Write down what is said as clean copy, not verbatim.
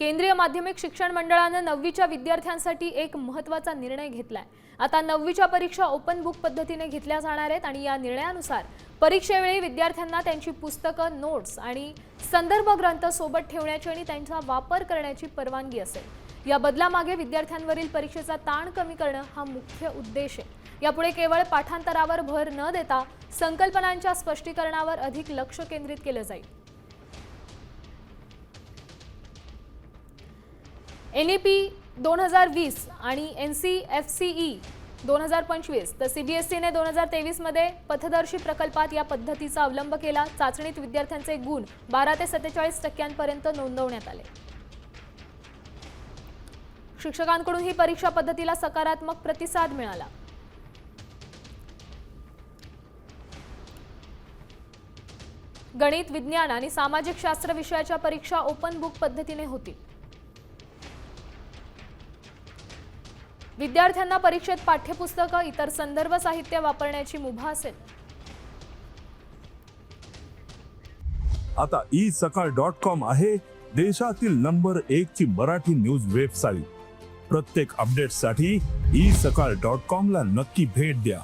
केंद्रीय माध्यमिक शिक्षण मंडळानं 9वीच्या विद्यार्थ्यांसाठी एक महत्त्वाचा निर्णय घेतलाय। आता 9वीच्या परीक्षा ओपन बुक पद्धतीने घेतल्या जाणार आहेत आणि या निर्णयानुसार परीक्षेवेळी विद्यार्थ्यांना त्यांची पुस्तकं, नोट्स आणि संदर्भ ग्रंथ सोबत ठेवण्याची आणि त्यांचा वापर करण्याची परवानगी असेल। या बदलामागे विद्यार्थ्यांवरील परीक्षेचा ताण कमी करणं हा मुख्य उद्देश आहे। यापुढे केवळ पाठांतरावर भर न देता संकल्पनांच्या स्पष्टीकरणावर अधिक लक्ष केंद्रित केलं जाईल। NEP 2020 आणि NCFCE 2025 तर CBSEने 2023 मध्ये पथदर्शी प्रकल्पात या पद्धतीचा अवलंब केला। चाचणीत विद्यार्थ्यांचे गुण 12 ते 47% पर्यंत नोंदवण्यात आले। शिक्षकांकडून ही परीक्षा पद्धतीला सकारात्मक प्रतिसाद मिळाला। गणित, विज्ञान आणि सामाजिक शास्त्र विषयाच्या परीक्षा ओपन बुक पद्धतीने होतील। विद्यार्थ्यांना परीक्षेत पाठ्यपुस्तक, इतर संदर्भ साहित्य वापरण्याची मुभा असेल। आता isakal.com आहे देशातील नंबर 1 ची मराठी न्यूज वेबसाईट। प्रत्येक अपडेटसाठी isakal.com ला नक्की भेट द्या।